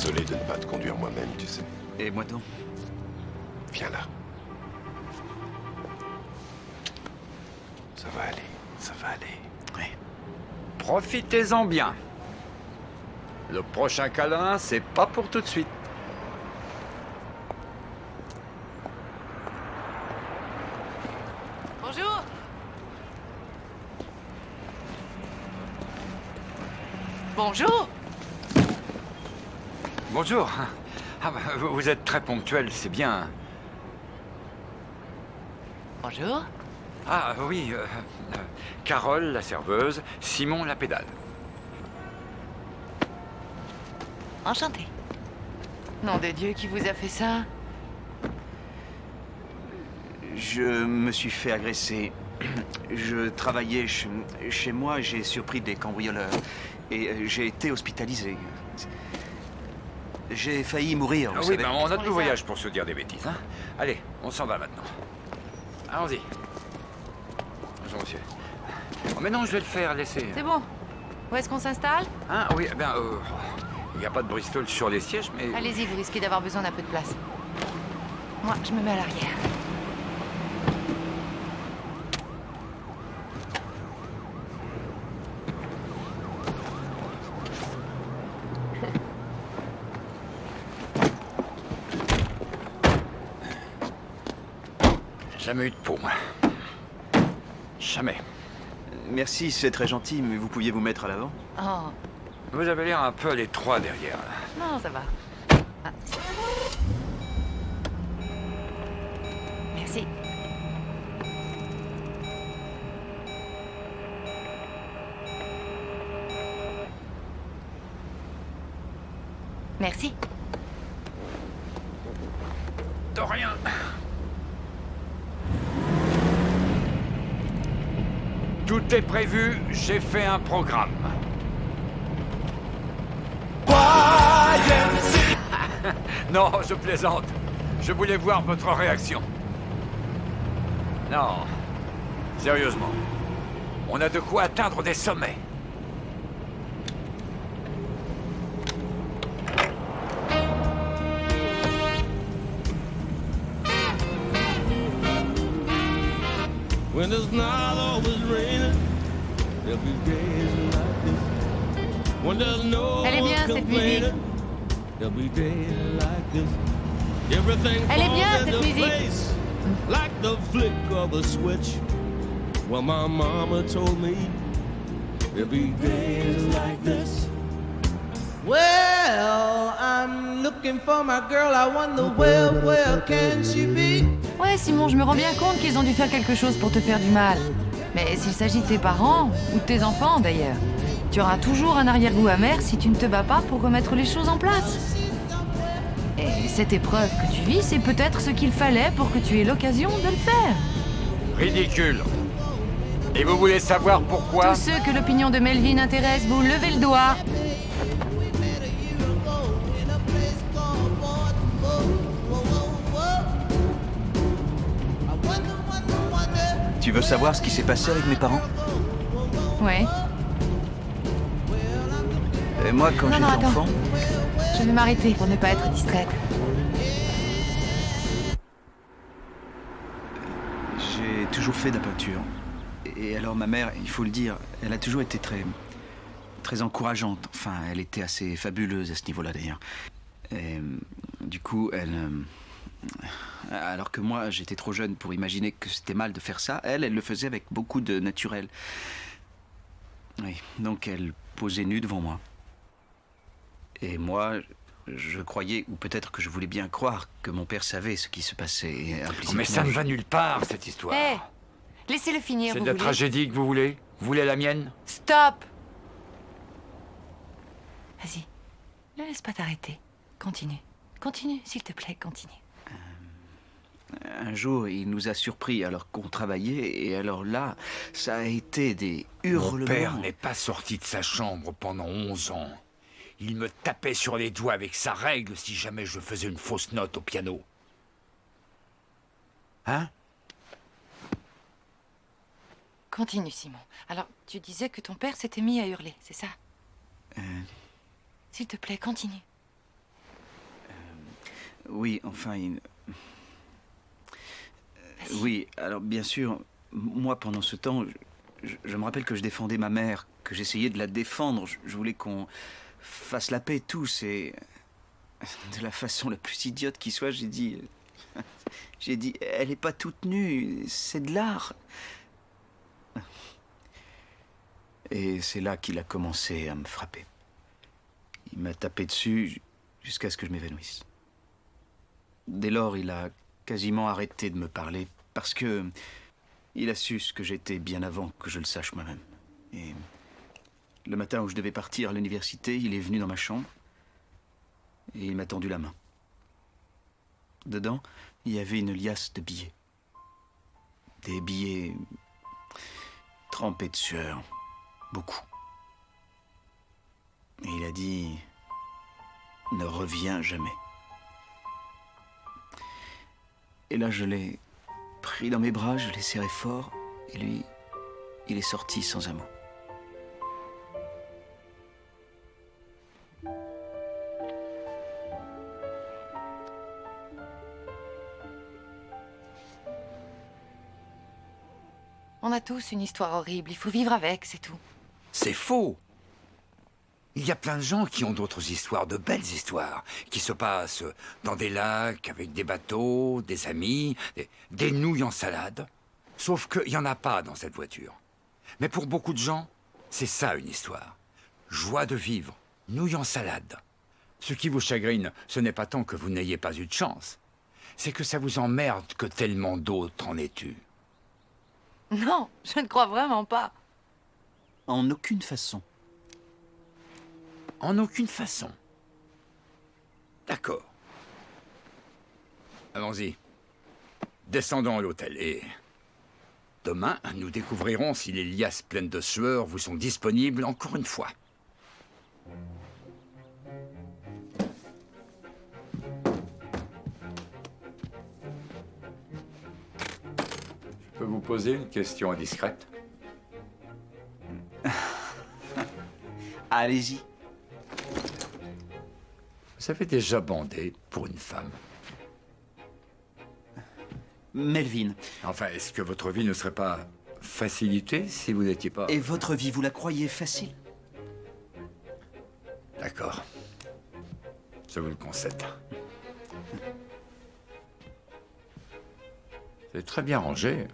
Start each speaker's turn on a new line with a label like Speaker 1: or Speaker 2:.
Speaker 1: désolé de ne pas te conduire moi-même, tu sais.
Speaker 2: Et moi donc?
Speaker 1: Viens là. Ça va aller, ça va aller.
Speaker 2: Oui.
Speaker 3: Profitez-en bien. Le prochain câlin, c'est pas pour tout de suite.
Speaker 4: Bonjour. Bonjour.
Speaker 3: Bonjour. Ah, bah, vous êtes très ponctuel, c'est bien.
Speaker 4: Bonjour.
Speaker 3: Ah oui, Carole, la serveuse, Simon, la pédale.
Speaker 4: Enchanté. Nom de Dieu, qui vous a fait ça?
Speaker 2: Je me suis fait agresser. Je travaillais chez moi, j'ai surpris des cambrioleurs. Et j'ai été hospitalisé. J'ai failli mourir, vous
Speaker 3: Ah oui,
Speaker 2: savez.
Speaker 3: ben on a tout
Speaker 4: les
Speaker 3: le
Speaker 4: a.
Speaker 3: voyage pour se dire des bêtises. Hein. Allez, on s'en va maintenant. Allons-y. Bonjour, monsieur. Oh, mais non, je vais le faire, laissez.
Speaker 4: C'est bon. Où est-ce qu'on s'installe?
Speaker 3: Ah oui, eh bien, il n'y a pas de Bristol sur les sièges, mais...
Speaker 4: Allez-y, vous risquez d'avoir besoin d'un peu de place. Moi, je me mets à l'arrière.
Speaker 3: Jamais eu de peau, moi. Jamais.
Speaker 2: Merci, c'est très gentil, mais vous pouviez vous mettre à l'avant?
Speaker 4: Oh,
Speaker 3: Vous avez l'air un peu à l'étroit derrière.
Speaker 4: non, ça va. Ah. Merci. Merci.
Speaker 3: De rien. Tout est prévu, j'ai fait un programme. Non, je plaisante. Je voulais voir votre réaction. Non. Sérieusement. On a de quoi atteindre des sommets.
Speaker 5: When it's not always raining, there'll be days like this. When there's no
Speaker 4: Elle est bien,
Speaker 5: one
Speaker 4: cette musique.
Speaker 5: complaining, there'll be days like this. Everything
Speaker 4: Elle est bien,
Speaker 5: falls
Speaker 4: cette
Speaker 5: into
Speaker 4: musique.
Speaker 5: place like the flick of a switch. Well, my mama told me there'll be days like this.
Speaker 6: Well, I'm looking for my girl. I wonder where can she be?
Speaker 4: Ouais, Simon, je me rends bien compte qu'ils ont dû faire quelque chose pour te faire du mal. Mais s'il s'agit de tes parents, ou de tes enfants d'ailleurs, tu auras toujours un arrière-goût amer si tu ne te bats pas pour remettre les choses en place. Et cette épreuve que tu vis, c'est peut-être ce qu'il fallait pour que tu aies l'occasion de le faire.
Speaker 3: Ridicule. Et vous voulez savoir pourquoi?
Speaker 4: Tous ceux que l'opinion de Melvin intéresse, vous levez le doigt.
Speaker 2: Tu veux savoir ce qui s'est passé avec mes parents?
Speaker 4: Ouais.
Speaker 2: Moi, quand
Speaker 4: Non,
Speaker 2: j'étais
Speaker 4: non, attends.
Speaker 2: enfant...
Speaker 4: Je vais m'arrêter pour ne pas être distraite.
Speaker 2: J'ai toujours fait de la peinture. Et alors ma mère, il faut le dire, elle a toujours été très encourageante. Enfin, elle était assez fabuleuse à ce niveau-là d'ailleurs. Et du coup, alors que moi, j'étais trop jeune pour imaginer que c'était mal de faire ça, elle le faisait avec beaucoup de naturel. Oui, donc elle posait nue devant moi. Et moi, je croyais, ou peut-être que je voulais bien croire, que mon père savait ce qui se passait. Et implicitement,
Speaker 3: Mais ça ne va nulle part, cette histoire.
Speaker 4: Hé, laissez-le finir,
Speaker 3: C'est
Speaker 4: vous
Speaker 3: de la
Speaker 4: voulez?
Speaker 3: tragédie que vous voulez? Vous voulez la mienne?
Speaker 4: Stop! Vas-y, ne laisse pas t'arrêter. Continue. Continue, s'il te plaît, continue.
Speaker 2: Un jour, il nous a surpris alors qu'on travaillait, et alors là, ça a été des hurlements.
Speaker 3: Mon père n'est pas sorti de sa chambre pendant 11 ans. Il me tapait sur les doigts avec sa règle si jamais je faisais une fausse note au piano. Hein?
Speaker 4: Continue, Simon. Alors, tu disais que ton père s'était mis à hurler, c'est ça? S'il te plaît, continue.
Speaker 2: Oui, enfin, oui, alors bien sûr, moi pendant ce temps, je me rappelle que je défendais ma mère, que j'essayais de la défendre. Je voulais qu'on fasse la paix tous et de la façon la plus idiote qui soit, j'ai dit, elle est pas toute nue, c'est de l'art. Et c'est là qu'il a commencé à me frapper. Il m'a tapé dessus jusqu'à ce que je m'évanouisse. Dès lors, il a quasiment arrêté de me parler parce que il a su ce que j'étais bien avant que je le sache moi-même. Et le matin où je devais partir à l'université, il est venu dans ma chambre et il m'a tendu la main. Dedans, il y avait une liasse de billets. Des billets trempés de sueur. Beaucoup. Et il a dit « Ne reviens jamais ». Et là, je l'ai pris dans mes bras, je l'ai serré fort, et lui, il est sorti sans un mot.
Speaker 4: On a tous une histoire horrible, il faut vivre avec, c'est tout.
Speaker 3: C'est faux. Il y a plein de gens qui ont d'autres histoires, de belles histoires, qui se passent dans des lacs, avec des bateaux, des amis, des nouilles en salade. Sauf qu'il n'y en a pas dans cette voiture. Mais pour beaucoup de gens, c'est ça une histoire. Joie de vivre, nouilles en salade. Ce qui vous chagrine, ce n'est pas tant que vous n'ayez pas eu de chance. C'est que ça vous emmerde que tellement d'autres en aient eu.
Speaker 4: Non, je ne crois vraiment pas.
Speaker 2: En aucune façon.
Speaker 3: En aucune façon. D'accord. Allons-y. Descendons à l'hôtel et... Demain, nous découvrirons si les liasses pleines de sueur vous sont disponibles encore une fois. Je peux vous poser une question indiscrète?
Speaker 2: Allez-y.
Speaker 3: Vous avez déjà bandé pour une femme?
Speaker 2: Melvin.
Speaker 3: Enfin, est-ce que votre vie ne serait pas facilitée si vous n'étiez pas...
Speaker 2: Et votre vie, vous la croyez facile?
Speaker 3: D'accord. Je vous le concède. C'est très bien rangé.